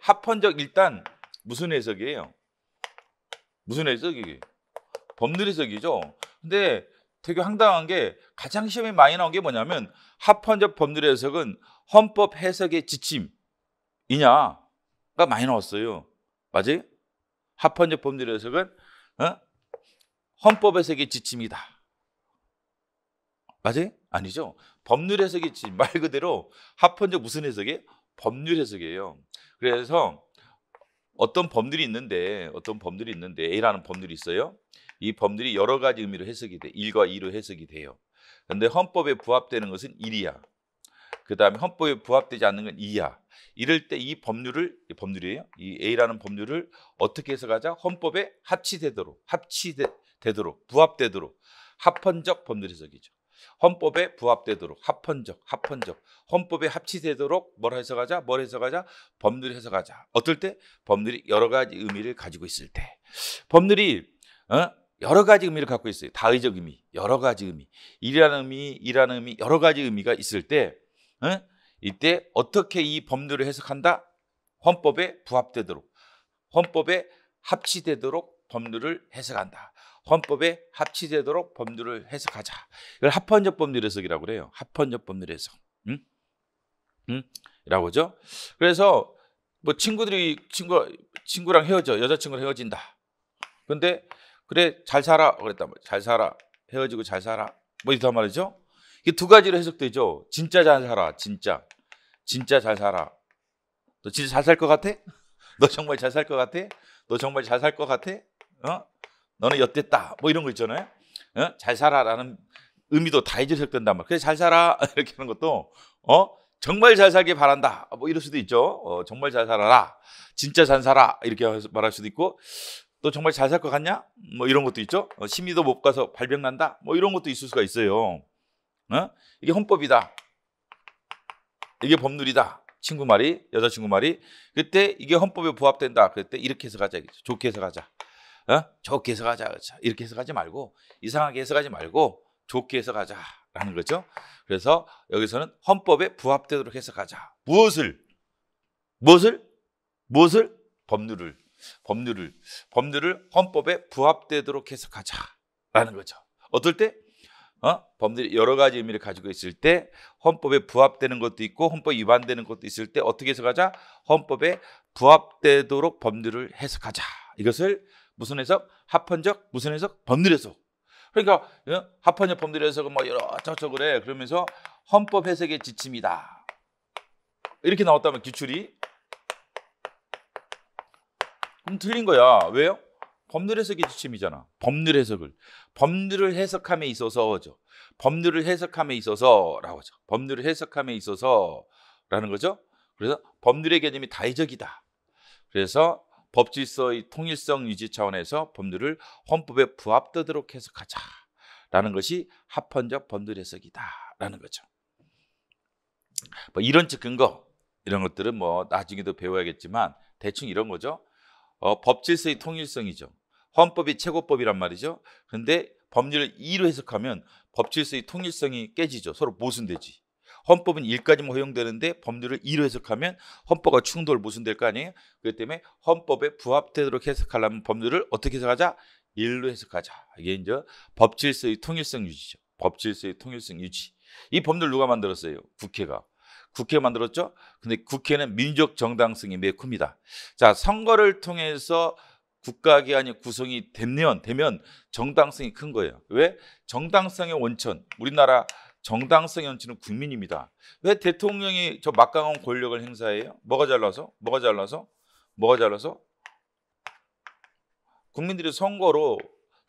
합헌적 일단 무슨 해석이에요? 무슨 해석이에요? 법률 해석이죠. 근데 되게 황당한 게 가장 시험에 많이 나온 게 뭐냐면 합헌적 법률 해석은 헌법 해석의 지침이냐가 많이 나왔어요. 맞아요? 합헌적 법률 해석은 헌법 해석의 지침이다. 맞아요? 아니죠. 법률 해석의 지침. 말 그대로 합헌적 무슨 해석이에요? 법률 해석이에요. 그래서 어떤 법률이 있는데 A라는 법률이 있어요. 이 법률이 여러 가지 의미로 해석이 돼. 1과 2로 해석이 돼요. 그런데 헌법에 부합되는 것은 1이야. 그다음에 헌법에 부합되지 않는 건 2야. 이럴 때 이 법률이에요. 이 A라는 법률을 어떻게 해석하자? 헌법에 합치되도록 부합되도록 합헌적 법률 해석이죠. 헌법에 부합되도록 합헌적 헌법에 합치되도록 뭘 해석하자? 법률 해석하자. 어떨 때? 법률이 여러 가지 의미를 가지고 있을 때. 법률이 여러 가지 의미를 갖고 있어요. 다의적 의미, 여러 가지 의미, 이라는 의미, 여러 가지 의미가 있을 때 이때 어떻게 이 법률을 해석한다? 헌법에 부합되도록, 헌법에 합치되도록 법률을 해석한다. 헌법에 합치되도록 법률을 해석하자. 이걸 합헌적 법률 해석이라고 그래요. 합헌적 법률 해석. 이라고 하죠. 그래서 뭐 친구랑 헤어져, 여자친구랑 헤어진다. 근데 그래 잘 살아 그랬단 말이에요. 잘 살아, 헤어지고 잘 살아, 뭐 이렇단 말이죠. 이게 두 가지로 해석되죠. 진짜 잘 살아, 진짜 잘 살아. 너 진짜 잘 살 것 같아? 너 정말 잘 살 것 같아? 너 정말 잘 살 것 같아? 너는 엿됐다. 뭐 이런 거 있잖아요. 잘 살아라는 의미도 다 해석된단 말이에요. 그래 잘 살아 이렇게 하는 것도 정말 잘 살길 바란다. 뭐 이럴 수도 있죠. 정말 잘 살아라. 진짜 잘 살아 이렇게 말할 수도 있고. 너 정말 잘 살 것 같냐? 뭐 이런 것도 있죠. 심의도 못 가서 발병 난다. 뭐 이런 것도 있을 수가 있어요. 이게 헌법이다. 이게 법률이다. 친구 말이, 여자친구 말이. 그때 이게 헌법에 부합된다. 그때 이렇게 해석하자. 좋게 해석하자. 좋게 해석하자. 그렇죠? 이렇게 해석하지 말고 이상하게 해석하지 말고 좋게 해석하자라는 거죠. 그래서 여기서는 헌법에 부합되도록 해석하자. 무엇을? 법률을 헌법에 부합되도록 해석하자라는 거죠. 어떨 때? 법률이 여러 가지 의미를 가지고 있을 때 헌법에 부합되는 것도 있고 헌법 위반되는 것도 있을 때 어떻게 해석하자? 헌법에 부합되도록 법률을 해석하자. 이것을 무슨 해석? 합헌적 무슨 해석? 법률 해석. 그러니까 합헌적 법률 해석은 뭐 여러 저저 그래. 그러면서 헌법 해석의 지침이다. 이렇게 나왔다면 기출이 그럼 틀린 거야. 왜요? 법률 해석의 지침이잖아. 법률을 해석함에 있어서죠. 법률을 해석함에 있어서라고 하죠. 법률을 해석함에 있어서라는 거죠. 그래서 법률의 개념이 다의적이다. 그래서 법 질서의 통일성 유지 차원에서 법률을 헌법에 부합되도록 해석하자라는 것이 합헌적 법률 해석이다라는 거죠. 뭐 이론적 근거 이런 것들은 뭐 나중에도 배워야겠지만 대충 이런 거죠. 법 질서의 통일성이죠. 헌법이 최고법이란 말이죠. 그런데 법률을 2로 해석하면 법 질서의 통일성이 깨지죠. 서로 모순되지. 헌법은 1까지만 허용되는데 법률을 2로 해석하면 헌법과 모순될 거 아니에요. 그렇기 때문에 헌법에 부합되도록 해석하려면 법률을 어떻게 해석하자? 1로 해석하자. 이게 이제 법 질서의 통일성 유지죠. 법 질서의 통일성 유지. 이 법률 누가 만들었어요? 국회가 만들었죠. 근데 국회는 민족 정당성이 매우 큽니다. 자, 선거를 통해서 국가기관이 구성이 되면 정당성이 큰 거예요. 왜? 정당성의 원천, 우리나라 정당성의 원천은 국민입니다. 왜 대통령이 저 막강한 권력을 행사해요? 뭐가 잘나서? 국민들이 선거로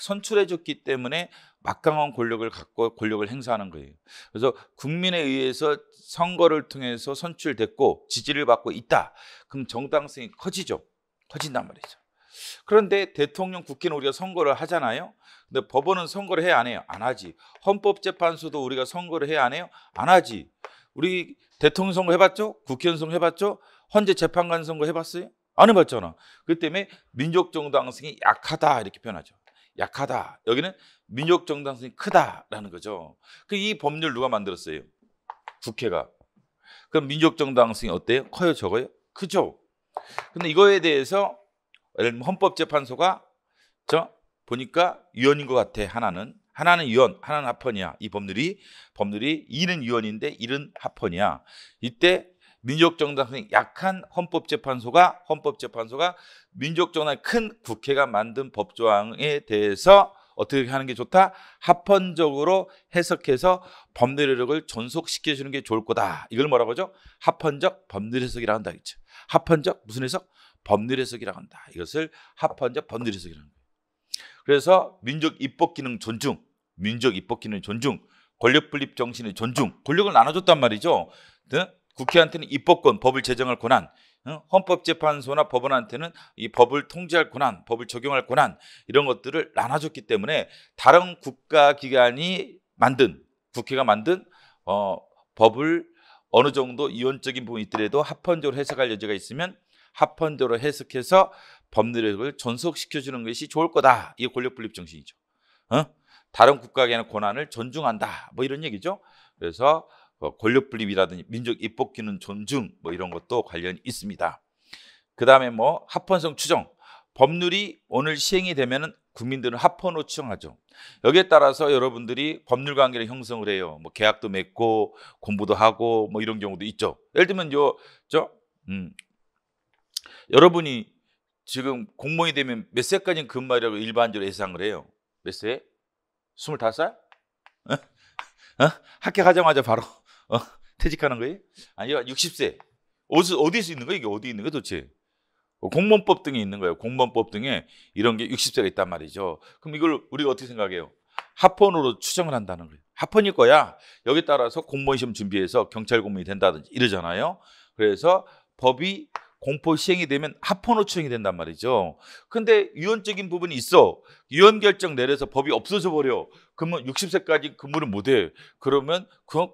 선출해줬기 때문에 막강한 권력을 갖고 권력을 행사하는 거예요. 그래서 국민에 의해서 선거를 통해서 선출됐고 지지를 받고 있다. 그럼 정당성이 커진단 말이죠. 그런데 대통령, 국회는 우리가 선거를 하잖아요. 근데 법원은 선거를 해야 안 해요? 안 하지. 헌법재판소도 우리가 선거를 해야 안 해요? 안 하지. 우리 대통령 선거 해봤죠? 국회의원 선거 해봤죠? 헌재재판관 선거 해봤어요? 안 해봤잖아. 그렇기 때문에 민족 정당성이 약하다 이렇게 표현하죠. 약하다. 여기는 민족 정당성이 크다라는 거죠. 이 법률 누가 만들었어요? 국회가. 그럼 민족 정당성이 어때요? 커요, 적어요? 크죠. 근데 이거에 대해서 예를 들면 헌법재판소가 저 보니까 위헌인 것 같아. 하나는 위헌, 하나는 합헌이야. 이 법률이 이는 위헌인데 이는 합헌이야. 이때 민족정당성이 약한 헌법재판소가 민족정당이 큰 국회가 만든 법조항에 대해서 어떻게 하는 게 좋다? 합헌적으로 해석해서 법률 효력을 존속시켜주는 게 좋을 거다. 이걸 뭐라고 하죠? 합헌적 법률 해석이라고 한다. 그렇죠? 합헌적 무슨 해석? 법률 해석이라고 한다. 이것을 합헌적 법률 해석이라는 거예요. 그래서 민족 입법 기능 존중, 권력 분립 정신의 존중, 권력을 나눠줬단 말이죠. 국회한테는 입법권, 법을 제정할 권한, 헌법재판소나 법원한테는 이 법을 통제할 권한, 법을 적용할 권한 이런 것들을 나눠줬기 때문에 다른 국가기관이 만든 국회가 만든 법을 어느 정도 위헌적인 부분이 있더라도 합헌적으로 해석할 여지가 있으면 합헌적으로 해석해서 법률을 존속시켜주는 것이 좋을 거다. 이게 권력 분립 정신이죠. 다른 국가기관의 권한을 존중한다. 뭐 이런 얘기죠. 그래서 권력 분립이라든지 민족 입법 기능 존중 뭐 이런 것도 관련이 있습니다. 그다음에 뭐 합헌성 추정. 법률이 오늘 시행이 되면은 국민들은 합헌으로 추정하죠. 여기에 따라서 여러분들이 법률 관계를 형성을 해요. 뭐 계약도 맺고 공부도 하고 뭐 이런 경우도 있죠. 예를 들면 여러분이 지금 공무원이 되면 몇 세까지는 근무하려고 일반적으로 예상을 해요. 몇 세? 25살? 합격하자마자 바로 퇴직하는 거예요? 아니요, 60세. 어디서 있는 거예요? 이게 어디 있는 거예요, 도대체? 공무원법 등에 있는 거예요. 공무원법 등에 이런 게 60세가 있단 말이죠. 그럼 이걸 우리가 어떻게 생각해요? 합헌으로 추정을 한다는 거예요. 합헌일 거야. 여기에 따라서 공무원 시험 준비해서 경찰 공무원이 된다든지 이러잖아요. 그래서 법이 공포 시행이 되면 합헌으로 추정이 된단 말이죠. 근데 위헌적인 부분이 있어. 위헌 결정 내려서 법이 없어져 버려. 그러면 60세까지 근무를 못 해. 그러면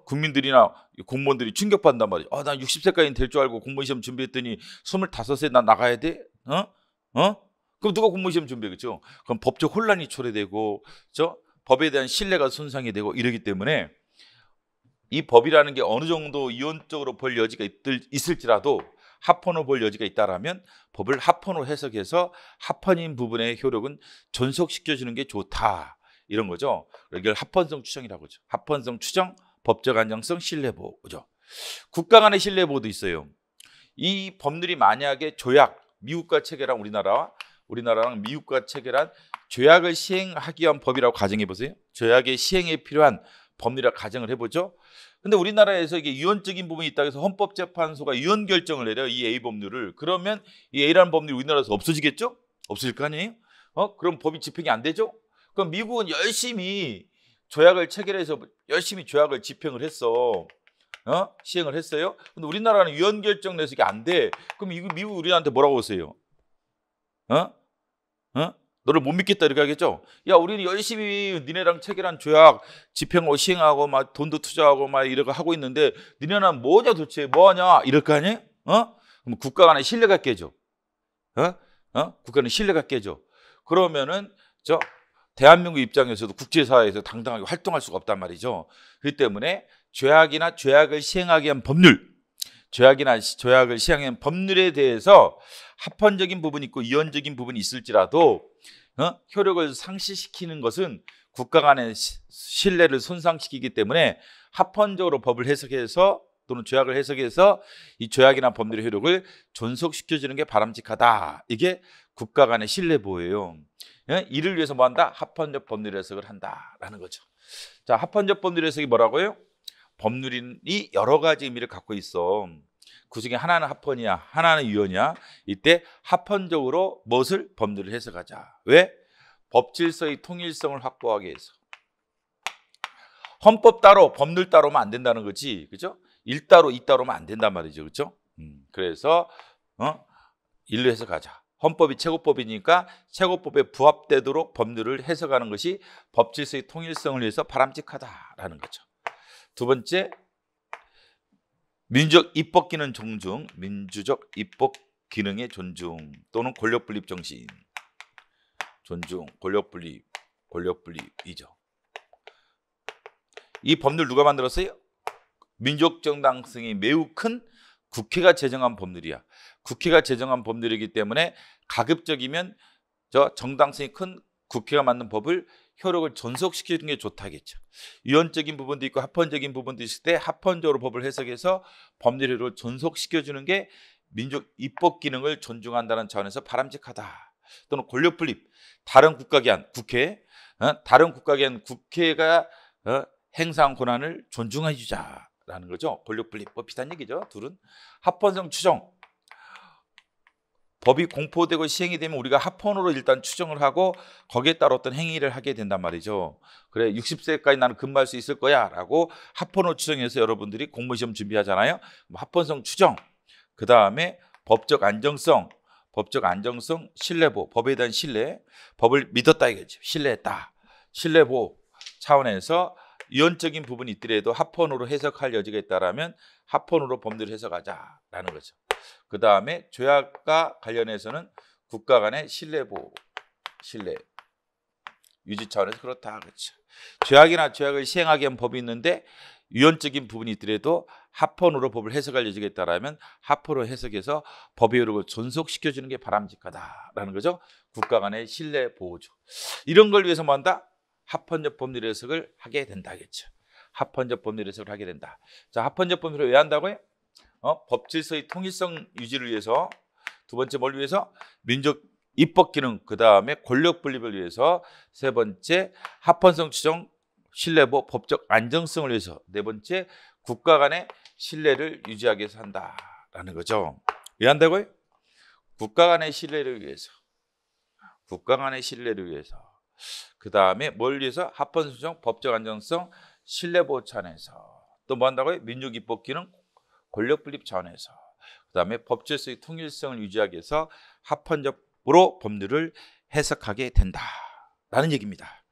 국민들이나 공무원들이 충격받는단 말이죠. 난 60세까지는 될 줄 알고 공무원 시험 준비했더니 25세 나 나가야 돼? 그럼 누가 공무원 시험 준비해? 그렇죠? 그럼 법적 혼란이 초래되고 법에 대한 신뢰가 손상이 되고 이러기 때문에 이 법이라는 게 어느 정도 위헌적으로 볼 여지가 있을지라도 합헌으로 볼 여지가 있다라면 법을 합헌으로 해석해서 합헌인 부분의 효력은 존속시켜주는 게 좋다. 이런 거죠. 이걸 합헌성 추정이라고 하죠. 합헌성 추정, 법적 안정성, 신뢰보호죠. 국가 간의 신뢰보호도 있어요. 이 법률이 만약에 조약, 미국과 체결한 우리나라랑 미국과 체결한 조약을 시행하기 위한 법이라고 가정해 보세요. 조약의 시행에 필요한 법률이라고 가정을 해보죠. 근데 우리나라에서 이게 위헌적인 부분이 있다고 해서 헌법재판소가 위헌 결정을 내려요. 이 A 법률을. 그러면 이 A라는 법률이 우리나라에서 없어지겠죠? 없어질 거 아니에요? 그럼 법이 집행이 안 되죠? 그럼 미국은 열심히 조약을 체결해서 열심히 조약을 집행을 했어. 시행을 했어요. 근데 우리나라는 위헌 결정 내서 이게 안 돼. 그럼 미국 우리한테 뭐라고 하세요? 너를 못 믿겠다 이렇게 하겠죠. 야, 우리는 열심히 니네랑 체결한 조약 집행하고 시행하고 막 돈도 투자하고 막 이렇게 하고 있는데 니네는 뭐냐 도대체 뭐하냐 이럴 거 아니에요? 그럼 국가 간의 신뢰가 깨져. 국가는 신뢰가 깨져. 그러면은 대한민국 입장에서도 국제사회에서 당당하게 활동할 수가 없단 말이죠. 그렇기 때문에 조약을 시행하기 위한 법률, 조약을 시행하기 위한 법률에 대해서 합헌적인 부분이 있고 위헌적인 부분이 있을지라도 효력을 상실시키는 것은 국가 간의 신뢰를 손상시키기 때문에 합헌적으로 법을 해석해서 또는 조약을 해석해서 이 조약이나 법률의 효력을 존속시켜주는 게 바람직하다. 이게 국가 간의 신뢰 보호예요. 이를 위해서 뭐 한다? 합헌적 법률 해석을 한다라는 거죠. 자, 합헌적 법률 해석이 뭐라고요? 법률이 여러 가지 의미를 갖고 있어. 그 중에 하나는 합헌이야, 하나는 위헌이야. 이때 합헌적으로 무엇을? 법률을 해석하자. 왜? 법 질서의 통일성을 확보하기 위해서. 헌법 따로, 법률 따로면 안 된다는 거지, 그죠? 일 따로, 이 따로면 안 된단 말이죠, 그죠? 그래서 일로 해석하자. 헌법이 최고법이니까 최고법에 부합되도록 법률을 해석하는 것이 법 질서의 통일성을 위해서 바람직하다라는 거죠. 두 번째, 민주적 입법 기능 존중, 민주적 입법 기능의 존중 또는 권력 분립 정신. 존중, 권력 분립이죠. 이 법률 누가 만들었어요? 민족 정당성이 매우 큰 국회가 제정한 법률이야. 국회가 제정한 법률이기 때문에 가급적이면 저 정당성이 큰 국회가 만든 법을 효력을 존속시키는 게 좋다겠죠. 유언적인 부분도 있고 합헌적인 부분도 있을 때 합헌적으로 법을 해석해서 법률 효력을 존속시켜주는 게 민족 입법 기능을 존중한다는 차원에서 바람직하다. 또는 권력 분립, 다른 국가 기관 국회, 다른 국가 기관 국회가 행사한 권한을 존중해 주자라는 거죠. 권력 분립, 뭐 비슷한 얘기죠. 둘은 합헌성 추정. 법이 공포되고 시행이 되면 우리가 합헌으로 일단 추정을 하고 거기에 따라 어떤 행위를 하게 된단 말이죠. 그래 60세까지 나는 근무할 수 있을 거야 라고 합헌으로 추정해서 여러분들이 공무시험 준비하잖아요. 합헌성 추정, 그 다음에 법적 안정성, 신뢰보, 법에 대한 신뢰, 법을 믿었다 이거죠. 신뢰했다. 신뢰보 차원에서 유언적인 부분이 있더라도 합헌으로 해석할 여지가 있다라면 합헌으로 법률을 해석하자라는 거죠. 그 다음에 조약과 관련해서는 국가 간의 신뢰보, 신뢰 유지 차원에서 그렇다 그렇죠. 조약을 시행하게 한 법이 있는데 유언적인 부분이 있더라도 합헌으로 법을 해석할 여지가 있다라면 합헌으로 해석해서 법의 효력을 존속시켜주는 게 바람직하다라는 거죠. 국가 간의 신뢰 보호죠. 이런 걸 위해서 뭐 한다? 합헌적 법률 해석을 하게 된다겠죠. 합헌적 법률 해석을 하게 된다. 자, 합헌적 법률을 왜 한다고요? 법 질서의 통일성 유지를 위해서, 두 번째 뭘 위해서? 민족 입법 기능, 그 다음에 권력 분립을 위해서, 세 번째 합헌성 추정, 신뢰보, 법적 안정성을 위해서, 네 번째 국가 간의 신뢰를 유지하기 위해서 한다라는 거죠. 왜 한다고요? 국가 간의 신뢰를 위해서, 국가 간의 신뢰를 위해서. 그 다음에 뭘 위해서? 합헌성 추정, 법적 안정성, 신뢰보 차원에서. 또 뭐 한다고요? 민족 입법 기능, 권력 분립 차원에서. 그 다음에 법 질서의 통일성을 유지하기 위해서 합헌적으로 법률을 해석하게 된다라는 얘기입니다.